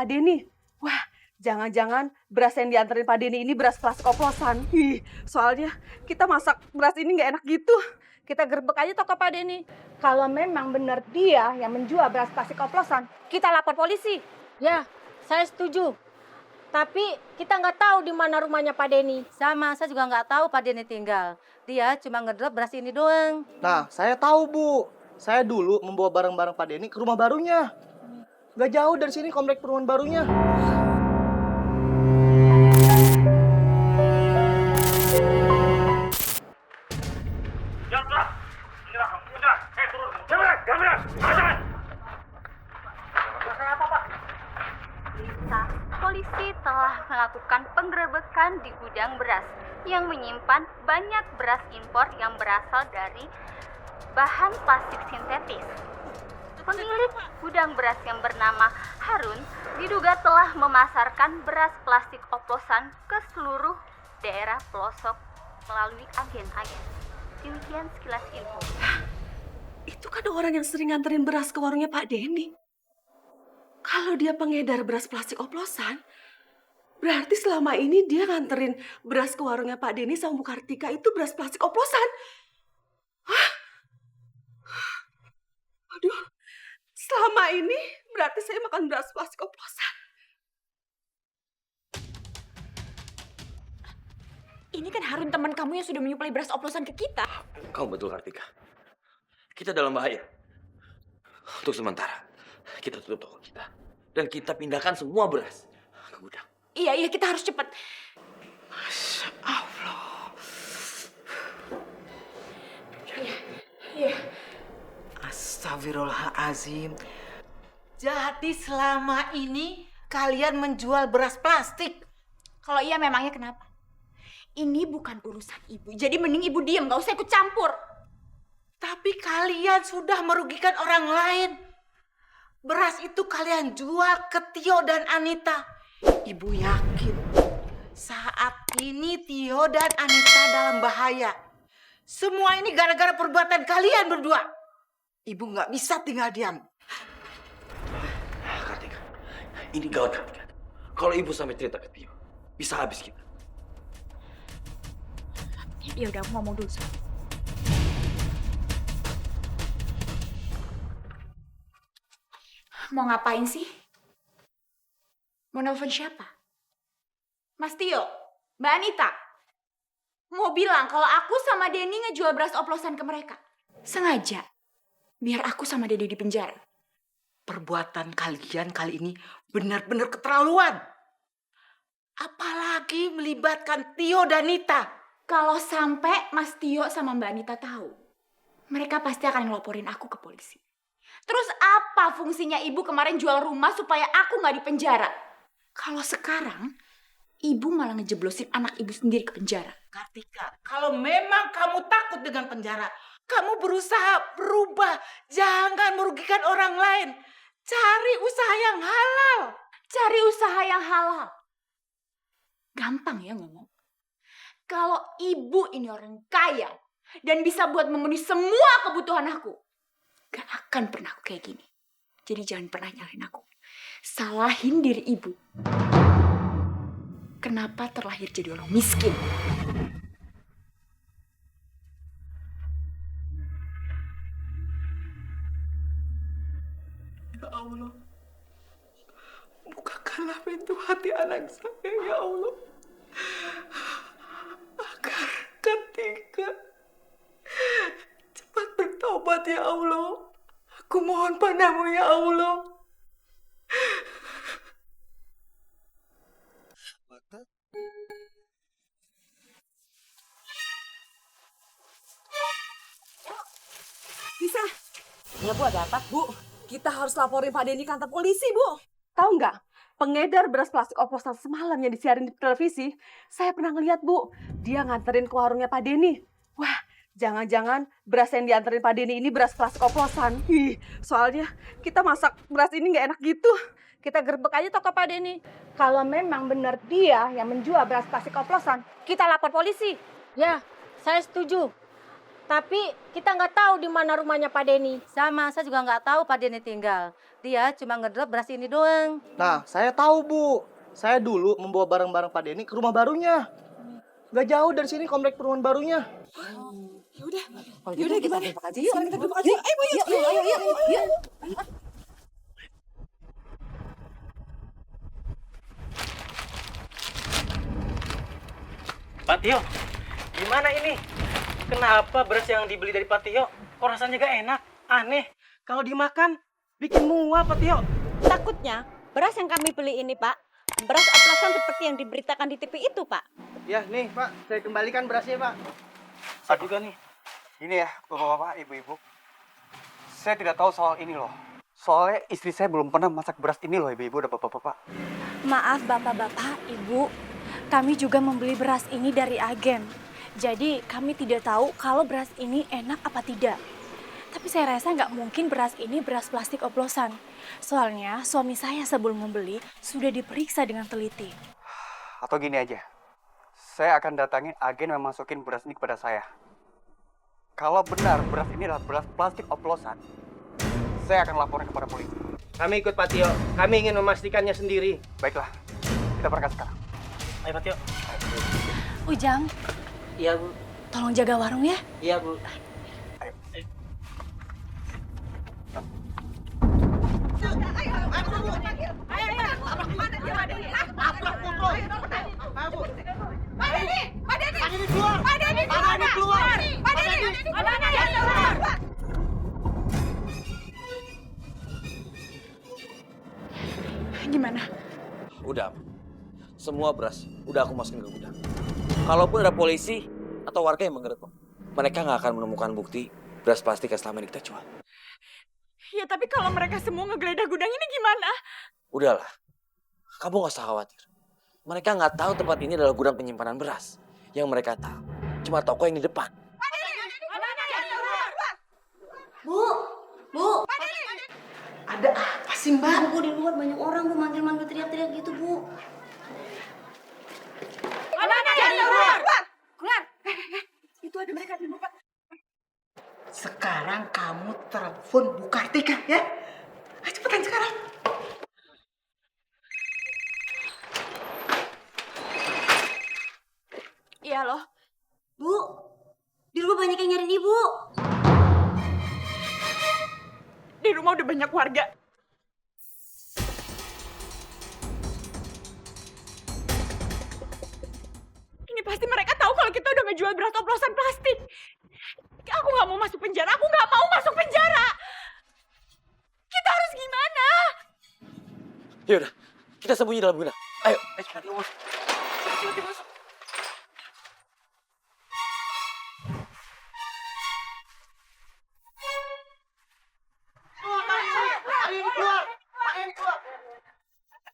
Pak Denny. Wah, jangan-jangan beras yang dianterin Pak Denny ini beras plastik oplosan. Soalnya kita masak beras ini nggak enak gitu. Kita gerbek aja toko Pak Denny. Kalau memang benar dia yang menjual beras plastik oplosan, kita lapor polisi. Ya, saya setuju. Tapi kita nggak tahu di mana rumahnya Pak Denny. Sama, saya juga nggak tahu Pak Denny tinggal. Dia cuma ngedrop beras ini doang. Nah, saya tahu, Bu. Saya dulu membawa barang-barang Pak Denny ke rumah barunya. Gak jauh dari sini komplek perumahan barunya. Berita, polisi telah melakukan penggerebekan di gudang beras yang menyimpan banyak beras impor yang berasal dari bahan plastik sintetis. Pemilik gudang beras yang bernama Harun diduga telah memasarkan beras plastik oplosan ke seluruh daerah pelosok melalui agen-agen. Demikian sekilas info. Itu kan orang yang sering nganterin beras ke warungnya Pak Denny. Kalau dia pengedar beras plastik oplosan, berarti selama ini dia nganterin beras ke warungnya Pak Denny sama Bu Kartika itu beras plastik oplosan. Hah? Aduh, selama ini berarti saya makan beras plastik oplosan. Ini kan Harun teman kamu yang sudah menyuplai beras oplosan ke kita. Kamu betul, Kartika. Kita dalam bahaya. Untuk sementara, kita tutup toko kita. Dan kita pindahkan semua beras ke gudang. Iya, kita harus cepat. Masya Allah. Iya. Astagfirullahaladzim. Jadi selama ini kalian menjual beras plastik? Kalau iya memangnya kenapa? Ini bukan urusan ibu. Jadi mending ibu diem, gak usah ikut campur. Tapi kalian sudah merugikan orang lain. Beras itu kalian jual ke Tio dan Anita. Ibu yakin saat ini Tio dan Anita dalam bahaya. Semua ini gara-gara perbuatan kalian berdua. Ibu nggak bisa tinggal diam. Kartika, ini gawat, Kartika. Kalau ibu sampai cerita ke Tio, bisa habis kita. Ya udah, aku ngomong dulu sama. Mau ngapain sih? Mau nelfon siapa? Mas Tio, Mbak Anita. Mau bilang kalau aku sama Denny ngejual beras oplosan ke mereka. Sengaja. Biar aku sama Dede di penjara. Perbuatan kalian kali ini benar-benar keterlaluan. Apalagi melibatkan Tio dan Nita. Kalau sampai Mas Tio sama Mbak Anita tahu, mereka pasti akan ngelaporin aku ke polisi. Terus apa fungsinya ibu kemarin jual rumah supaya aku nggak dipenjara? Kalau sekarang, ibu malah ngejeblosin anak ibu sendiri ke penjara. Kartika, kalau memang kamu takut dengan penjara, kamu berusaha berubah. Jangan merugikan orang lain. Cari usaha yang halal. Cari usaha yang halal. Gampang ya ngomong. Kalau ibu ini orang kaya dan bisa buat memenuhi semua kebutuhan aku, gak akan pernah aku kayak gini. Jadi jangan pernah nyalahin aku. Salahin diri ibu. Kenapa terlahir jadi orang miskin? Ya Allah, bukakanlah pintu hati anak saya, ya Allah. Agar Kartika cepat bertobat, ya Allah. Aku mohon padamu, ya Allah. Bisa. Ya Bu, ada apa? Bu, kita harus laporin Pak Denny kantor polisi, Bu. Tahu nggak? Pengedar beras plastik oplosan semalam yang disiarin di televisi, saya pernah ngeliat, Bu. Dia nganterin ke warungnya Pak Denny. Wah, jangan-jangan beras yang dianterin Pak Denny ini beras plastik oplosan. Soalnya kita masak beras ini nggak enak gitu. Kita gerbek aja toko Pak Denny. Kalau memang benar dia yang menjual beras plastik oplosan, kita lapor polisi. Ya, saya setuju. Tapi kita nggak tahu di mana rumahnya Pak Denny. Sama, saya juga nggak tahu Pak Denny tinggal. Dia cuma ngedrop beras ini doang. Nah, saya tahu, Bu. Saya dulu membawa barang-barang Pak Denny ke rumah barunya. Nggak jauh dari sini komplek perumahan barunya. Yaudah gimana? Yuk, kita duduk aja. Yuk. Pak Tio, gimana ini? Kenapa beras yang dibeli dari Pak Tio kok rasanya gak enak? Aneh. Kalau dimakan bikin mual, Pak Tio. Takutnya beras yang kami beli ini, Pak, beras oplosan seperti yang diberitakan di TV itu, Pak. Ya, nih, Pak. Saya kembalikan berasnya, Pak. Saya juga nih. Ini ya, bapak-bapak, ibu-ibu. Saya tidak tahu soal ini loh. Soalnya istri saya belum pernah masak beras ini loh, ibu-ibu dan bapak-bapak. Maaf bapak-bapak, ibu. Kami juga membeli beras ini dari agen. Jadi kami tidak tahu kalau beras ini enak apa tidak. Tapi saya rasa nggak mungkin beras ini beras plastik oplosan. Soalnya suami saya sebelum membeli sudah diperiksa dengan teliti. Atau gini aja, saya akan datangin agen yang masukin beras ini kepada saya. Kalau benar beras ini adalah beras plastik oplosan, saya akan laporkan kepada polisi. Kami ikut Pak Tio. Kami ingin memastikannya sendiri. Baiklah, kita berangkat sekarang. Ayo Pak Tio. Ujang, Iya, Bu. tolong jaga warung ya. Iya, Bu. Gimana? Udah, semua beras udah aku masukin ke gudang. Kalaupun ada polisi atau warga yang menggerebek, mereka nggak akan menemukan bukti beras plastik yang selama ini kita jual. Ya tapi kalau mereka semua ngegeledah gudang ini gimana? Udahlah, kamu nggak usah khawatir. Mereka nggak tahu tempat ini adalah gudang penyimpanan beras. Yang mereka tahu cuma toko yang di depan. Bu. Ada apa sih, Mbak? Bu, di luar banyak orang, Bu, manggil-manggil teriak-teriak gitu, Bu. Itu ada mereka di depan. Sekarang kamu telepon Bu Kartika ya. Ayo cepetan sekarang. Iya loh. Bu, di rumah banyak yang nyariin Ibu. Di rumah udah banyak warga. Ini pasti mereka tahu kalau kita udah ngejual beras oplosan plastik. Aku nggak mau masuk penjara. Aku nggak mau masuk penjara. Kita harus gimana? Ya udah, kita sembunyi dalam gudang. Ayo.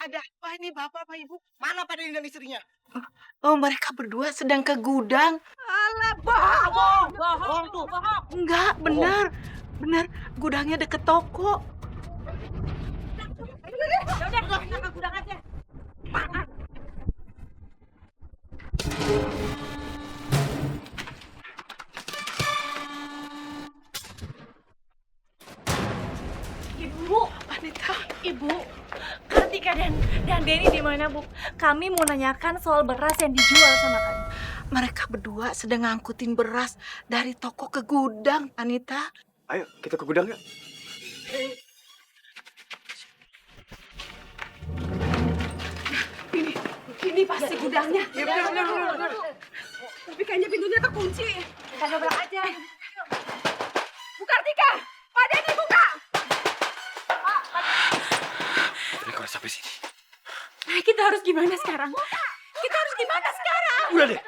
Ada apa ini Bapak, Pak, Ibu? Mana Pak Denny dan istrinya? Oh, mereka berdua sedang ke gudang. Alah, bohong tuh. Enggak, benar. Benar, gudangnya deket toko. Ibu, Anita, Ibu, Kartika dan Denny di mana, Bu? Kami mau nanyakan soal beras yang dijual sama kami. mereka berdua sedang ngangkutin beras dari toko ke gudang, Anita. Ayo, kita ke gudang yuk. Ini pasti gudangnya. Ya, benar. Tapi kayaknya pintunya terkunci. Kita dobrak aja. Bu Kartika, Pak Denny buka. Ini kalau sampai sini. Kita harus gimana sekarang? Kita harus gimana sekarang? Udah deh.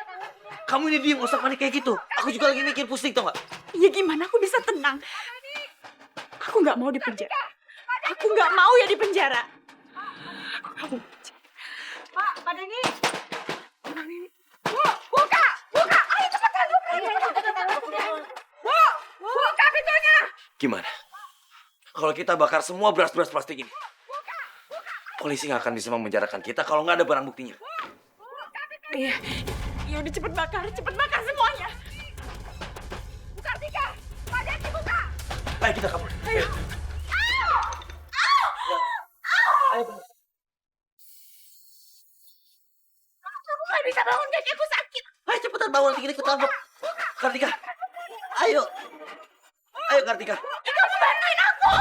Kamu ini diem, gak usah panik kayak gitu. Aku juga lagi mikir pusing, tau gak? Ya gimana aku bisa tenang? Aku nggak mau di penjara. Aku nggak mau ya di penjara. Pak Denny. Bu, buka. Ayo cepetan buka. Bu, buka pintunya. Gimana? Kalau kita bakar semua beras-beras plastik ini, polisi nggak akan bisa memenjarakan kita kalau nggak ada barang buktinya. Iya, ya udah cepet bakar semuanya. Bu Kartika. Ayo kita kabur. Ayo. Ayo. Kamu nggak bisa bangun, kaki aku sakit. Ayo cepetan bangun, nanti kita ketangkep. Kartika. Ayo. Ayo Kartika. Kamu bantuin aku.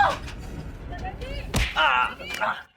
Ah.